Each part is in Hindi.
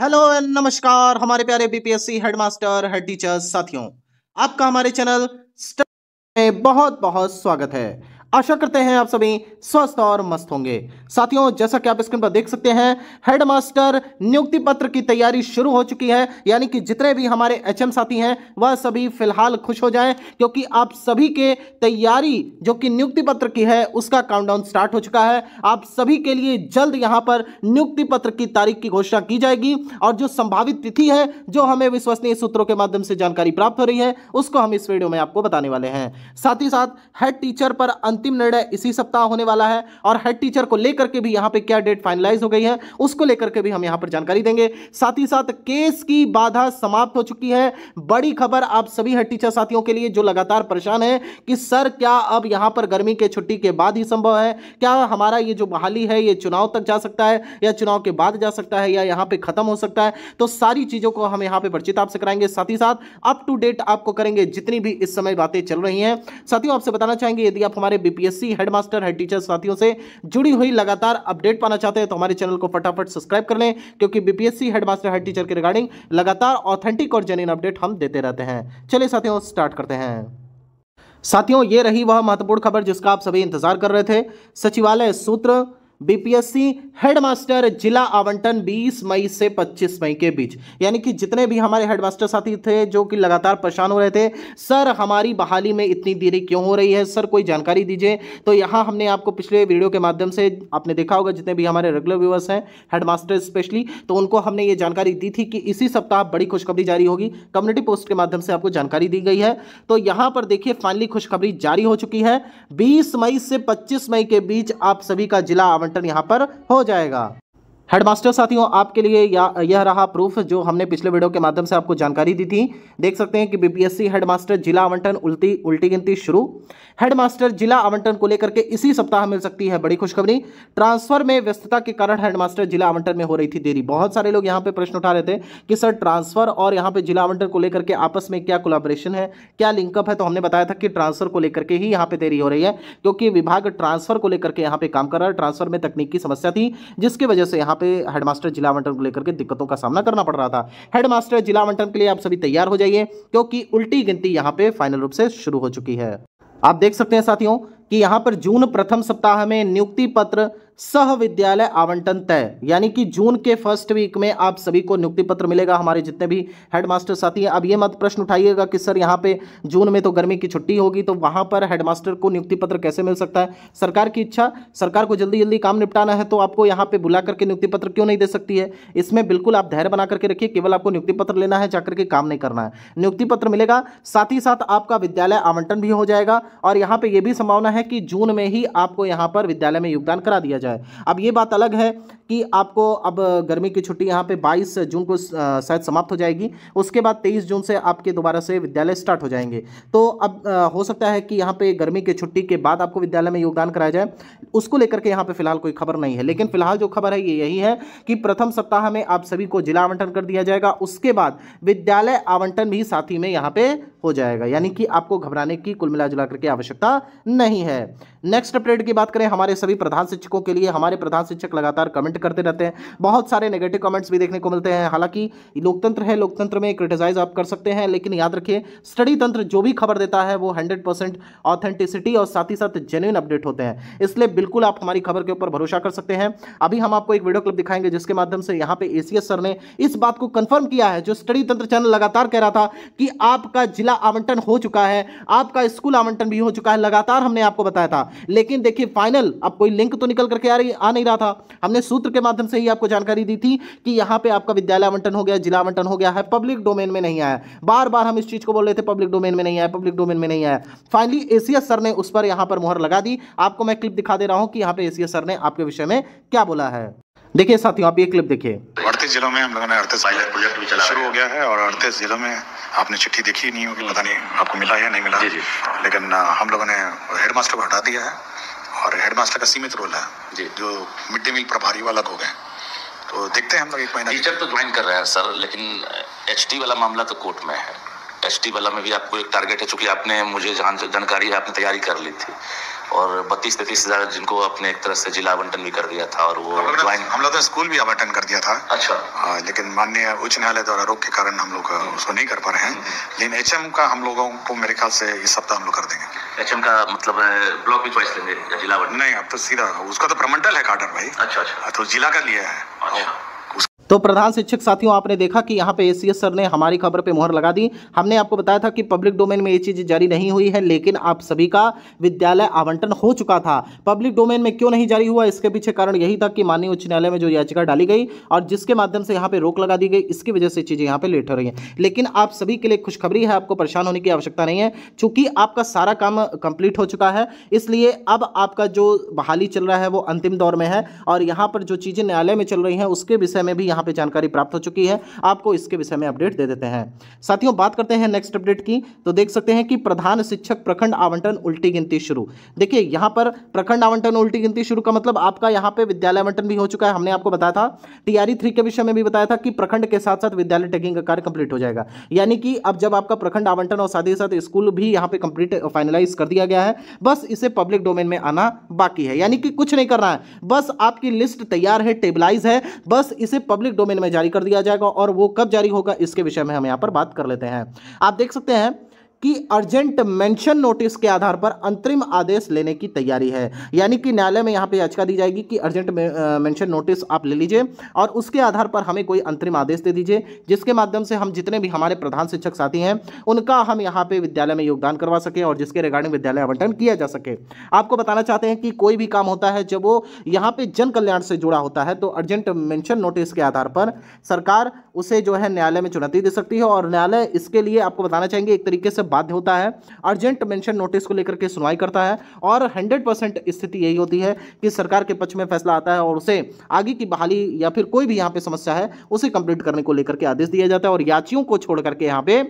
हेलो एंड नमस्कार हमारे प्यारे बीपीएससी हेडमास्टर हेड टीचर्स साथियों, आपका हमारे चैनल में बहुत बहुत स्वागत है। आशा करते हैं आप सभी स्वस्थ और मस्त होंगे। साथियों, जैसा कि आप स्क्रीन पर देख सकते हैं, हेडमास्टर नियुक्ति पत्र की तैयारी शुरू हो चुकी है। यानी कि जितने भी हमारे एचएम साथी हैं वह सभी फिलहाल खुश हो जाएं, क्योंकि आप सभी के तैयारी जो कि नियुक्ति पत्र की है उसका काउंटडाउन स्टार्ट हो चुका है। आप सभी के लिए जल्द यहां पर नियुक्ति पत्र की तारीख की घोषणा की जाएगी और जो संभावित तिथि है, जो हमें विश्वसनीय सूत्रों के माध्यम से जानकारी प्राप्त हो रही है, उसको हम इस वीडियो में आपको बताने वाले हैं। साथ ही साथ हेड टीचर पर अंतिम निर्णय इसी सप्ताह होने वाला है और हेड टीचर को लेकर के भी यहां पे क्या डेट फाइनलाइज हो गई है उसको लेकर के भी हम यहां पर जानकारी देंगे। साथ ही साथ केस की बाधा समाप्त हो चुकी है। बड़ी खबर आप सभी हेड टीचर साथियों के लिए जो लगातार परेशान है कि सर क्या अब यहां पर गर्मी के छुट्टी के बाद ही संभव है, क्या हमारा ये जो बहाली है ये चुनाव तक जा सकता है या चुनाव के बाद जा सकता है या यहां पे खत्म हो सकता है। तो सारी चीजों को हम यहां पे परिचित आपसे कराएंगे। साथ ही साथ अप टू डेट आपको करेंगे जितनी भी इस समय बातें चल रही हैं। साथियों, आपसे बताना चाहेंगे यदि आप हमारे बीपीएससी हेडमास्टर हेड टीचर साथियों से जुड़ी हुई लगातार अपडेट पाना चाहते हैं तो हमारे चैनल को फटाफट सब्सक्राइब कर लें, क्योंकि बीपीएससी हेडमास्टर हेड टीचर के रिगार्डिंग लगातार ऑथेंटिक और जेन्युइन अपडेट हम देते रहते हैं। चलिए साथियों, स्टार्ट करते हैं। साथियों, ये रही वह महत्वपूर्ण खबर जिसका आप सभी इंतजार कर रहे थे। सचिवालय सूत्र बीपीएससी हेडमास्टर जिला आवंटन 20 मई से 25 मई के बीच। यानी कि जितने भी हमारे हेडमास्टर साथी थे जो कि लगातार परेशान हो रहे थे, सर हमारी बहाली में इतनी देरी क्यों हो रही है, सर कोई जानकारी दीजिए। तो यहां हमने आपको पिछले वीडियो के माध्यम से, आपने देखा होगा जितने भी हमारे रेगुलर व्यूअर्स हैं हेडमास्टर स्पेशली, तो उनको हमने ये जानकारी दी थी कि इसी सप्ताह बड़ी खुशखबरी जारी होगी। कम्युनिटी पोस्ट के माध्यम से आपको जानकारी दी गई है। तो यहां पर देखिए फाइनली खुशखबरी जारी हो चुकी है। 20 मई से 25 मई के बीच आप सभी का जिला आवंटन यहां पर हो जाएगा। हेडमास्टर साथियों, आपके लिए यह रहा प्रूफ जो हमने पिछले वीडियो के माध्यम से आपको जानकारी दी थी। देख सकते हैं कि बीपीएससी हेडमास्टर जिला आवंटन उल्टी गिनती शुरू। हेडमास्टर जिला आवंटन को लेकर के इसी सप्ताह मिल सकती है बड़ी खुशखबरी। ट्रांसफर में व्यस्तता के कारण हेडमास्टर जिला आवंटन में हो रही थी देरी। बहुत सारे लोग यहां पे प्रश्न उठा रहे थे कि सर ट्रांसफर और यहां पे जिला आवंटन को लेकर के आपस में क्या कोलैबोरेशन है, क्या लिंकअप है। तो हमने बताया था कि ट्रांसफर को लेकर के ही यहां पे देरी हो रही है, क्योंकि विभाग ट्रांसफर को लेकर के यहां पे काम कर रहा है। ट्रांसफर में तकनीकी समस्या थी जिसकी वजह से यहां पे हेडमास्टर जिला आवंटन को लेकर के दिक्कतों का सामना करना पड़ रहा था। हेडमास्टर जिला आवंटन के लिए आप सभी तैयार हो जाइए, क्योंकि उल्टी गिनती यहां पे फाइनल रूप से शुरू हो चुकी है। आप देख सकते हैं साथियों कि यहां पर जून प्रथम सप्ताह में नियुक्ति पत्र सह विद्यालय आवंटन तय। यानी कि जून के फर्स्ट वीक में आप सभी को नियुक्ति पत्र मिलेगा। हमारे जितने भी हेडमास्टर साथी हैं, अब ये मत प्रश्न उठाइएगा कि सर यहाँ पे जून में तो गर्मी की छुट्टी होगी, तो वहां पर हेडमास्टर को नियुक्ति पत्र कैसे मिल सकता है। सरकार की इच्छा, सरकार को जल्दी जल्दी काम निपटाना है, तो आपको यहाँ पे बुला करके नियुक्ति पत्र क्यों नहीं दे सकती है। इसमें बिल्कुल आप धैर्य बना करके रखिए। केवल आपको नियुक्ति पत्र लेना है, जाकर के काम नहीं करना है। नियुक्ति पत्र मिलेगा, साथ ही साथ आपका विद्यालय आवंटन भी हो जाएगा और यहाँ पे यह भी संभावना है कि जून में ही आपको यहाँ पर विद्यालय में योगदान करा दिया जाए। अब ये बात अलग है कि आपको अब गर्मी की छुट्टी यहाँ पे 22 जून को शायद समाप्त हो जाएगी। उसके बाद 23 जून से आपके दोबारा से विद्यालय स्टार्ट हो जाएंगे। तो अब हो सकता है कि यहाँ पे गर्मी की छुट्टी के बाद आपको विद्यालय में योगदान कराया जाए। उसको लेकर के यहाँ पे फिलहाल कोई खबर नहीं है, लेकिन फिलहाल जो खबर है ये यही है कि प्रथम सप्ताह में आप सभी को जिला आवंटन कर दिया जाएगा। उसके बाद विद्यालय आवंटन भी साथ ही में यहाँ पे हो जाएगा। यानी कि आपको घबराने की कुल मिला जुला करके आवश्यकता नहीं है। नेक्स्ट अपडेट की बात करें हमारे सभी प्रधान शिक्षकों के लिए। हमारे प्रधान शिक्षक लगातार कमेंट करते रहते हैं, बहुत सारे नेगेटिव कमेंट्स भी देखने को मिलते हैं। हालांकि लोकतंत्र है, लोकतंत्र में क्रिटिसाइज आप कर सकते हैं, लेकिन याद रखिए स्टडी तंत्र जो भी खबर देता है वो 100% ऑथेंटिसिटी और साथ ही साथ जेन्युइन अपडेट होते हैं। इसलिए बिल्कुल आप हमारी खबर के ऊपर भरोसा कर सकते हैं। अभी हम आपको एक वीडियो क्लिप दिखाएंगे जिसके माध्यम से यहाँ पे एसीएस सर ने इस बात को कंफर्म किया है, जो स्टडी तंत्र चैनल लगातार कह रहा था कि आपका जिला आवंटन हो चुका है, आपका स्कूल आवंटन भी हो चुका है। लगातार हमने आपको बताया था, लेकिन देखिए फाइनल अब कोई लिंक तो निकल करके आ नहीं रहा था। हमने सूत्र के माध्यम से ही आपको जानकारी दी थी कि यहां पे आपका विद्यालय आवंटन हो गया, जिला आवंटन हो गया है, पब्लिक डोमेन में नहीं आया। बार बार हम इस चीज को बोल रहे थे पब्लिक डोमेन में नहीं आया, पब्लिक डोमेन में नहीं आया। फाइनली एसीएस सर ने उस पर यहां पर मुहर लगा दी। आपको मैं क्लिप दिखा दे रहा हूं कि यहां पे एसीएस सर ने आपके विषय में क्या बोला है। देखिए साथियों, आप ये क्लिप देखिए। 38 जिलों में हम लोगों ने 38 प्रोजेक्ट भी शुरू हो गया है और 38 जिलों में आपने चिट्ठी देखी नहीं होगी, पता नहीं आपको मिला या नहीं मिला। लेकिन हम लोगों ने हेडमास्टर को हटा दिया है और हेडमास्टर का सीमित रोल है, जो मिड डे मील प्रभारी वाला हो गए। तो देखते हैं हम लोग एक महीना। टीचर तो ज्वाइन कर रहे हैं सर, लेकिन एचटी वाला मामला तो कोर्ट में है। ST वाला में भी आपको एक टारगेट है, चूंकि आपने मुझे जहाँ जानकारी है आपने तैयारी कर ली थी, और 32-33 हजार जिनको आपने एक तरह से जिला आवंटन भी कर दिया था, और वो हम लोग तो स्कूल भी आवंटन कर दिया था। अच्छा। लेकिन माननीय उच्च न्यायालय द्वारा रोक के कारण हम लोग उसको नहीं कर पा रहे हैं। लेकिन HM का हम लोगों को मेरे ख्याल से इस सप्ताह हम लोग कर देंगे। HM का मतलब ब्लॉक भी चॉइस लेंगे या जिला आवंटन? नहीं, अब तो सीधा उसका तो प्रमंडल है कार्डर भाई। अच्छा, तो जिला का लिया है। अच्छा। तो प्रधान शिक्षक साथियों, आपने देखा कि यहाँ पे ACS सर ने हमारी खबर पे मोहर लगा दी। हमने आपको बताया था कि पब्लिक डोमेन में ये चीज़ जारी नहीं हुई है, लेकिन आप सभी का विद्यालय आवंटन हो चुका था। पब्लिक डोमेन में क्यों नहीं जारी हुआ, इसके पीछे कारण यही था कि माननीय उच्च न्यायालय में जो याचिका डाली गई और जिसके माध्यम से यहाँ पे रोक लगा दी गई, इसकी वजह से चीज़ें यहाँ पे लेट हो रही हैं। लेकिन आप सभी के लिए खुशखबरी है, आपको परेशान होने की आवश्यकता नहीं है, चूंकि आपका सारा काम कंप्लीट हो चुका है। इसलिए अब आपका जो बहाली चल रहा है वो अंतिम दौर में है, और यहाँ पर जो चीज़ें न्यायालय में चल रही हैं उसके विषय में भी यहाँ पे जानकारी प्राप्त हो चुकी है। आपको इसके विषय में अपडेट दे देते हैं। साथियों, बात करते हैं नेक्स्ट अपडेट की। तो देख सकते हैं कि प्रधान शिक्षक प्रखंड आवंटन उल्टी गिनती शुरू। देखिए यहाँ पर प्रखंड आवंटन उल्टी गिनती शुरू का मतलब आपका यहाँ पे विद्यालय आवंटन भी हो चुका है। हमने आपको बताया था TRE 3 के विषय में भी बताया था कि प्रखंड के साथ साथ विद्यालय टैगिंग का कार्य कंप्लीट हो जाएगा। यानी कि अब जब आपका प्रखंड आवंटन और साथ ही साथ स्कूल भी यहाँ पे कंप्लीट फाइनलाइज कर दिया गया है, बस इसे पब्लिक डोमेन में आना बाकी है। यानी कि कुछ नहीं करना है, बस आपकी लिस्ट तैयार है, टेबलाइज है, बस इसे पब्लिक डोमेन में जारी कर दिया जाएगा। और वो कब जारी होगा इसके विषय में हम यहां पर बात कर लेते हैं। आप देख सकते हैं कि अर्जेंट मेंशन नोटिस के आधार पर अंतरिम आदेश लेने की तैयारी है। यानी कि न्यायालय में यहां पे याचिका दी जाएगी कि अर्जेंट मेंशन नोटिस आप ले लीजिए और उसके आधार पर हमें कोई अंतरिम आदेश दे दीजिए, जिसके माध्यम से हम जितने भी हमारे प्रधान शिक्षक साथी हैं उनका हम यहां पे विद्यालय में योगदान करवा सके और जिसके रिगार्डिंग विद्यालय आवंटन किया जा सके। आपको बताना चाहते हैं कि कोई भी काम होता है जब वो यहाँ पे जन कल्याण से जुड़ा होता है तो अर्जेंट मेंशन नोटिस के आधार पर सरकार उसे जो है न्यायालय में चुनौती दे सकती है, और न्यायालय इसके लिए आपको बताना चाहेंगे एक तरीके से बाध्य होता है, अर्जेंट मेंशन नोटिस को लेकर के सुनवाई करता है। और 100% स्थिति यही होती है कि सरकार के पक्ष में फैसला आता है और उसे आगे की बहाली या फिर कोई भी यहाँ पे समस्या है उसे कंप्लीट करने को लेकर के आदेश दिया जाता है, और याचियों को छोड़ करके यहाँ पे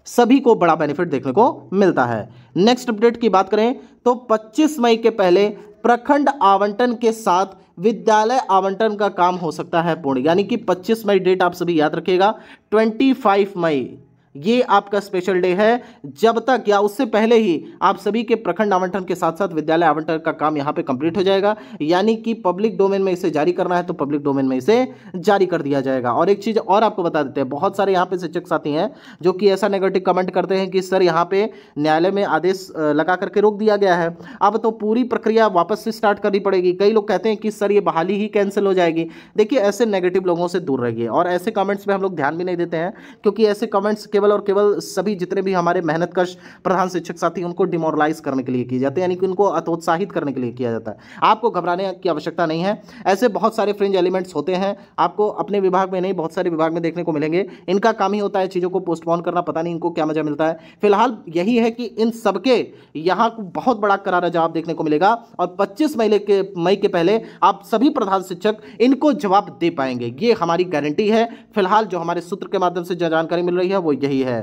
सभी को बड़ा बेनिफिट देखने को मिलता है। नेक्स्ट अपडेट की बात करें तो 25 मई के पहले प्रखंड आवंटन के साथ विद्यालय आवंटन का काम हो सकता है पूर्ण। यानी कि 25 मई डेट आप सभी याद रखिएगा। 25 मई ये आपका स्पेशल डे है। जब तक या उससे पहले ही आप सभी के प्रखंड आवंटन के साथ साथ विद्यालय आवंटन का काम यहां पे कंप्लीट हो जाएगा। यानी कि पब्लिक डोमेन में इसे जारी करना है तो पब्लिक डोमेन में इसे जारी कर दिया जाएगा। और एक चीज़ और आपको बता देते हैं, बहुत सारे यहाँ पे शिक्षक साथी हैं जो कि ऐसा नेगेटिव कमेंट करते हैं कि सर यहाँ पे न्यायालय में आदेश लगा करके रोक दिया गया है, अब तो पूरी प्रक्रिया वापस से स्टार्ट करनी पड़ेगी। कई लोग कहते हैं कि सर ये बहाली ही कैंसिल हो जाएगी। देखिए, ऐसे नेगेटिव लोगों से दूर रहिए और ऐसे कमेंट्स पे हम लोग ध्यान भी नहीं देते हैं, क्योंकि ऐसे कमेंट्स केवल और केवल सभी जितने भी हमारे मेहनतकश प्रधान शिक्षक साथी उनको डिमोरलाइज करने के लिए किए जाते हैं, यानी कि उनको हतोत्साहित करने के लिए किया जाता है। आपको घबराने की आवश्यकता नहीं है। ऐसे बहुत सारे फ्रिंज एलिमेंट्स होते हैं, आपको अपने विभाग में नहीं बहुत सारे विभाग में देखने को मिलेंगे। इनका काम ही होता है चीज़ों को पोस्टपोन करना, पता नहीं इनको क्या मजा मिलता है। फिलहाल यही है कि इन सबके यहाँ बहुत बड़ा करारा जवाब देखने को मिलेगा और 25 मई के पहले आप सभी प्रधान शिक्षक इनको जवाब दे पाएंगे, ये हमारी गारंटी है। फिलहाल जो हमारे सूत्र के माध्यम से जो जानकारी मिल रही है वो यही है।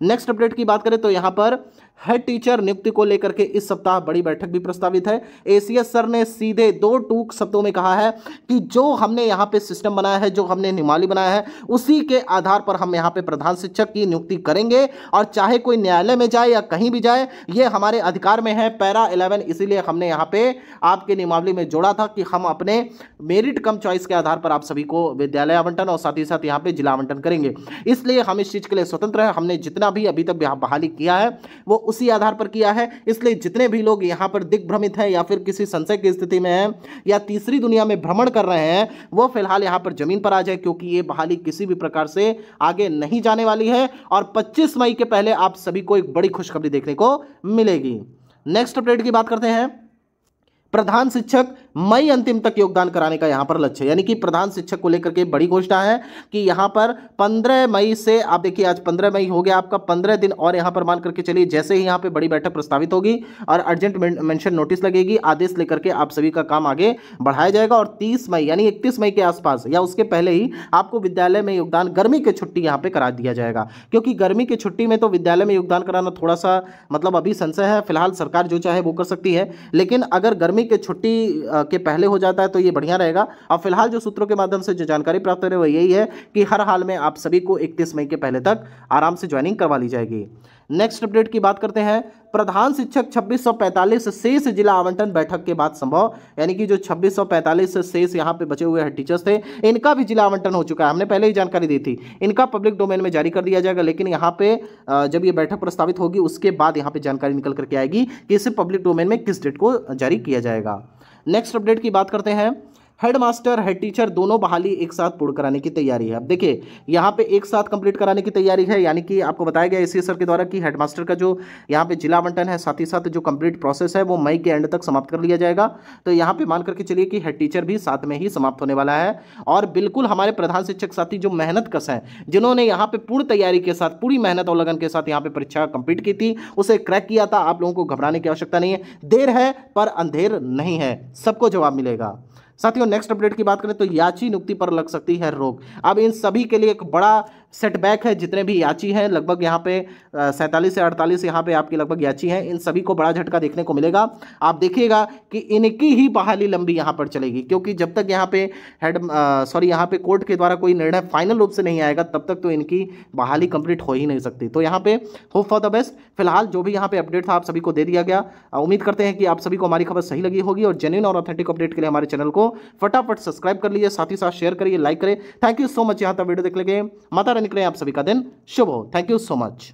नेक्स्ट अपडेट की बात करें तो यहां पर हेड टीचर नियुक्ति को लेकर के इस सप्ताह बड़ी बैठक भी प्रस्तावित है। ACS सर ने सीधे 2 टूक शब्दों में कहा है कि जो हमने यहां पे सिस्टम बनाया है, जो हमने नियमावली बनाया है, उसी के आधार पर हम यहां पे प्रधान शिक्षक की नियुक्ति करेंगे और चाहे कोई न्यायालय में जाए या कहीं भी जाए, ये हमारे अधिकार में है। पैरा 11 इसीलिए हमने यहां पे आपके नियमावली में जोड़ा था कि हम अपने मेरिट कम चॉइस के आधार पर आप सभी को विद्यालय आवंटन और साथ ही साथ यहाँ पे जिला आवंटन करेंगे। इसलिए हम इस चीज़ के लिए स्वतंत्र हैं। हमने जितना भी अभी तक बहाली किया है वो उसी आधार पर किया है। इसलिए जितने भी लोग यहाँ पर दिग्भ्रमित हैं या फिर किसी संशय की स्थिति में हैं या तीसरी दुनिया में भ्रमण कर रहे हैं, वो फिलहाल यहाँ पर जमीन पर आ जाए, क्योंकि ये बहाली किसी भी प्रकार से आगे नहीं जाने वाली है और 25 मई के पहले आप सभी को एक बड़ी खुशखबरी देखने को मिलेगी। नेक्स्ट अपडेट की बात करते हैं। प्रधान शिक्षक मई अंतिम तक योगदान कराने का यहां पर लक्ष्य, यानी कि प्रधान शिक्षक को लेकर के बड़ी घोषणा है कि यहां पर 15 मई से, आप देखिए आज 15 मई हो गया आपका, 15 दिन और यहां पर मान करके चलिए। जैसे ही यहां पे बड़ी बैठक प्रस्तावित होगी और अर्जेंट मेंशन नोटिस लगेगी, आदेश लेकर के आप सभी का काम आगे बढ़ाया जाएगा और 30 मई यानी 31 मई के आसपास या उसके पहले ही आपको विद्यालय में योगदान गर्मी की छुट्टी यहाँ पे करा दिया जाएगा। क्योंकि गर्मी की छुट्टी में तो विद्यालय में योगदान कराना थोड़ा सा मतलब अभी संशय है। फिलहाल सरकार जो चाहे वो कर सकती है, लेकिन अगर गर्मी गर्मी के छुट्टी के पहले हो जाता है तो ये बढ़िया रहेगा। अब फिलहाल जो सूत्रों के माध्यम से जो जानकारी प्राप्त हो रही है वो यही है कि हर हाल में आप सभी को 31 मई के पहले तक आराम से ज्वाइनिंग करवा ली जाएगी। नेक्स्ट अपडेट की बात करते हैं। प्रधान शिक्षक 2645 शेष जिला आवंटन बैठक के बाद संभव, यानी कि जो 2645 शेष यहाँ पे बचे हुए हेड टीचर्स थे इनका भी जिला आवंटन हो चुका है। हमने पहले ही जानकारी दी थी, इनका पब्लिक डोमेन में जारी कर दिया जाएगा, लेकिन यहाँ पे जब ये बैठक प्रस्तावित होगी उसके बाद यहाँ पे जानकारी निकल करके आएगी कि इसे पब्लिक डोमेन में किस डेट को जारी किया जाएगा। नेक्स्ट अपडेट की बात करते हैं। हेडमास्टर हेड टीचर दोनों बहाली एक साथ पूर्ण कराने की तैयारी है। अब देखिए यहाँ पे एक साथ कंप्लीट कराने की तैयारी है, यानी कि आपको बताया गया एसीएस सर के द्वारा कि हेडमास्टर का जो यहाँ पे जिला आवंटन है साथ ही साथ जो कंप्लीट प्रोसेस है वो मई के एंड तक समाप्त कर लिया जाएगा। तो यहाँ पे मान करके चलिए कि हेड टीचर भी साथ में ही समाप्त होने वाला है। और बिल्कुल हमारे प्रधान शिक्षक साथी जो मेहनत कश हैं, जिन्होंने यहाँ पे पूर्ण तैयारी के साथ पूरी मेहनत और लगन के साथ यहाँ पे परीक्षा कंप्लीट की थी, उसे क्रैक किया था, आप लोगों को घबराने की आवश्यकता नहीं है। देर है पर अंधेर नहीं है, सबको जवाब मिलेगा। साथियों नेक्स्ट अपडेट की बात करें तो याची नियुक्ति पर लग सकती है रोक। अब इन सभी के लिए एक बड़ा सेटबैक है, जितने भी याची हैं लगभग यहाँ पे 47 से 48 यहाँ पे आपकी लगभग याची हैं, इन सभी को बड़ा झटका देखने को मिलेगा। आप देखिएगा कि इनकी ही बहाली लंबी यहाँ पर चलेगी, क्योंकि जब तक यहाँ पे यहाँ पे कोर्ट के द्वारा कोई निर्णय फाइनल रूप से नहीं आएगा तब तक तो इनकी बहाली कंप्लीट हो ही नहीं सकती। तो यहाँ पे होप फॉर द बेस्ट। फिलहाल जो भी यहाँ पे अपडेट था आप सभी को दे दिया गया। उम्मीद करते हैं कि आप सभी को हमारी खबर सही लगी होगी और जेन्युइन और ऑथेंटिक अपडेट के लिए हमारे चैनल को फटाफट सब्सक्राइब कर लीजिए, साथ ही साथ शेयर करिए, लाइक करें। थैंक यू सो मच यहाँ तक वीडियो देखने के लिए। माता रानी करें आप सभी का दिन शुभ हो। Thank you so much.